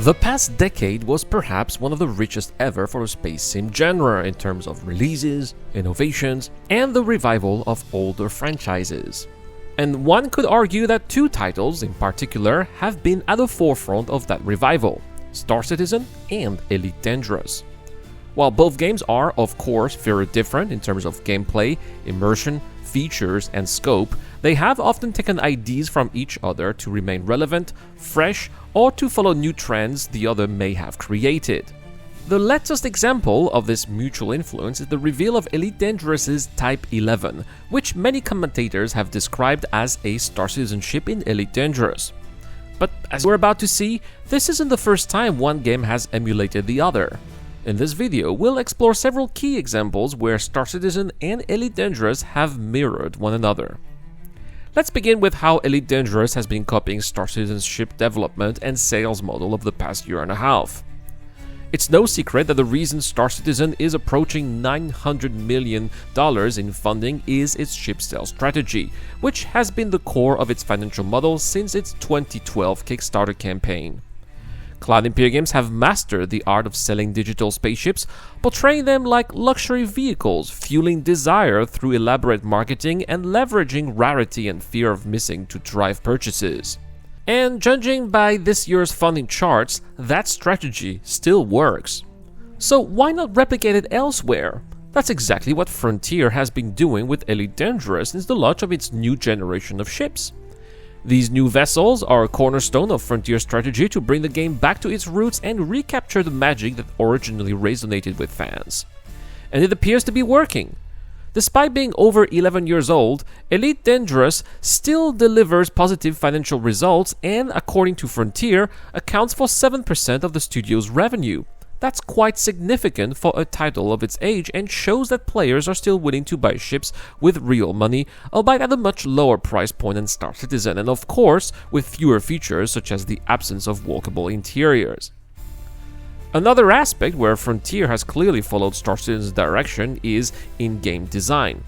The past decade was perhaps one of the richest ever for the space sim genre in terms of releases, innovations, and the revival of older franchises. And one could argue that two titles in particular have been at the forefront of that revival: Star Citizen and Elite Dangerous. While both games are, of course, very different in terms of gameplay, immersion, features, and scope, they have often taken ideas from each other to remain relevant, fresh, or to follow new trends the other may have created. The latest example of this mutual influence is the reveal of Elite Dangerous's Type 11, which many commentators have described as a Star Citizen ship in Elite Dangerous. But as we're about to see, this isn't the first time one game has emulated the other. In this video, we'll explore several key examples where Star Citizen and Elite Dangerous have mirrored one another. Let's begin with how Elite Dangerous has been copying Star Citizen's ship development and sales model of the past year and a half. It's no secret that the reason Star Citizen is approaching $900 million in funding is its ship sales strategy, which has been the core of its financial model since its 2012 Kickstarter campaign. Cloud Imperium Games have mastered the art of selling digital spaceships, portraying them like luxury vehicles, fueling desire through elaborate marketing and leveraging rarity and fear of missing to drive purchases. And judging by this year's funding charts, that strategy still works. So why not replicate it elsewhere? That's exactly what Frontier has been doing with Elite Dangerous since the launch of its new generation of ships. These new vessels are a cornerstone of Frontier's strategy to bring the game back to its roots and recapture the magic that originally resonated with fans. And it appears to be working. Despite being over 11 years old, Elite Dangerous still delivers positive financial results and, according to Frontier, accounts for 7% of the studio's revenue. That's quite significant for a title of its age and shows that players are still willing to buy ships with real money, albeit at a much lower price point than Star Citizen, and of course with fewer features such as the absence of walkable interiors. Another aspect where Frontier has clearly followed Star Citizen's direction is in-game design.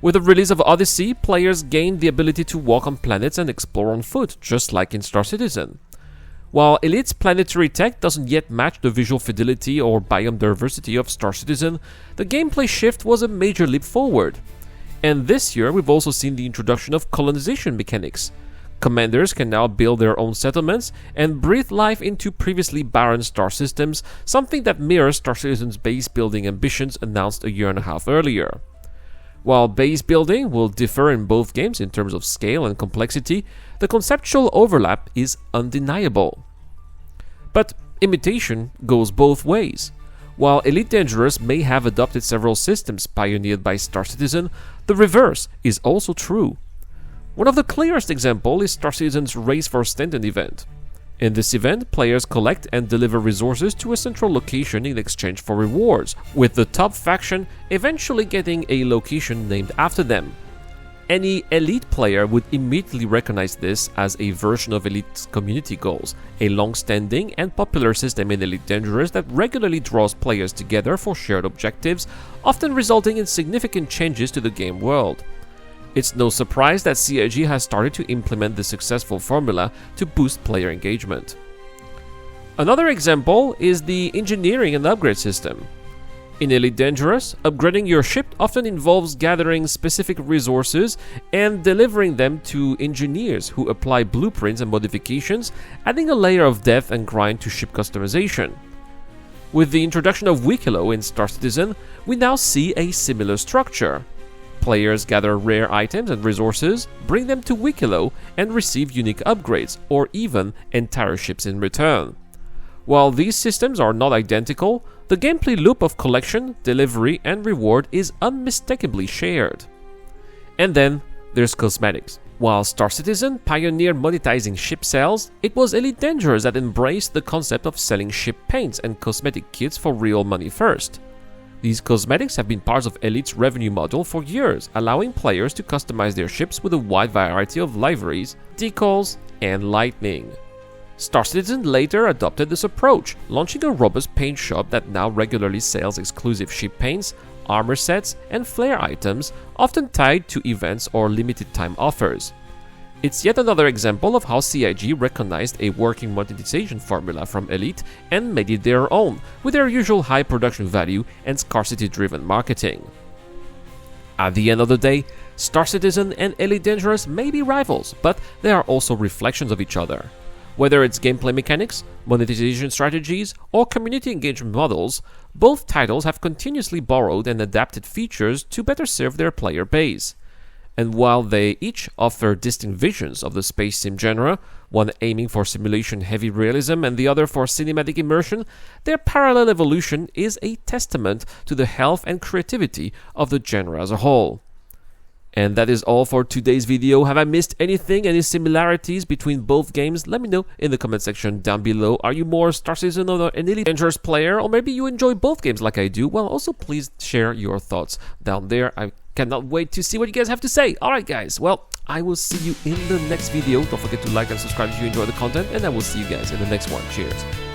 With the release of Odyssey, players gained the ability to walk on planets and explore on foot, just like in Star Citizen. While Elite's planetary tech doesn't yet match the visual fidelity or biome diversity of Star Citizen, the gameplay shift was a major leap forward. And this year, we've also seen the introduction of colonization mechanics. Commanders can now build their own settlements and breathe life into previously barren star systems, something that mirrors Star Citizen's base building ambitions announced a year and a half earlier. While base building will differ in both games in terms of scale and complexity, the conceptual overlap is undeniable. But imitation goes both ways. While Elite Dangerous may have adopted several systems pioneered by Star Citizen, the reverse is also true. One of the clearest examples is Star Citizen's Race for Stanton event. In this event, players collect and deliver resources to a central location in exchange for rewards, with the top faction eventually getting a location named after them. Any Elite player would immediately recognize this as a version of Elite's community goals, a long-standing and popular system in Elite Dangerous that regularly draws players together for shared objectives, often resulting in significant changes to the game world. It's no surprise that CIG has started to implement the successful formula to boost player engagement. Another example is the engineering and upgrade system. In Elite Dangerous, upgrading your ship often involves gathering specific resources and delivering them to engineers who apply blueprints and modifications, adding a layer of depth and grind to ship customization. With the introduction of Wicklow in Star Citizen, we now see a similar structure. Players gather rare items and resources, bring them to Wicklow, and receive unique upgrades, or even entire ships in return. While these systems are not identical, the gameplay loop of collection, delivery, and reward is unmistakably shared. And then there's cosmetics. While Star Citizen pioneered monetizing ship sales, it was Elite Dangerous that embraced the concept of selling ship paints and cosmetic kits for real money first. These cosmetics have been parts of Elite's revenue model for years, allowing players to customize their ships with a wide variety of liveries, decals, and lighting. Star Citizen later adopted this approach, launching a robust paint shop that now regularly sells exclusive ship paints, armor sets, and flare items, often tied to events or limited time offers. It's yet another example of how CIG recognized a working monetization formula from Elite and made it their own, with their usual high production value and scarcity-driven marketing. At the end of the day, Star Citizen and Elite Dangerous may be rivals, but they are also reflections of each other. Whether it's gameplay mechanics, monetization strategies, or community engagement models, both titles have continuously borrowed and adapted features to better serve their player base. And while they each offer distinct visions of the space sim genre, one aiming for simulation-heavy realism and the other for cinematic immersion, their parallel evolution is a testament to the health and creativity of the genre as a whole. And that is all for today's video. Have I missed anything? Any similarities between both games? Let me know in the comment section down below. Are you more Star Citizen or an Elite Dangerous player? Or maybe you enjoy both games like I do? Well, also please share your thoughts down there. I cannot wait to see what you guys have to say. Alright guys, well, I will see you in the next video. Don't forget to like and subscribe if you enjoy the content, and I will see you guys in the next one. Cheers.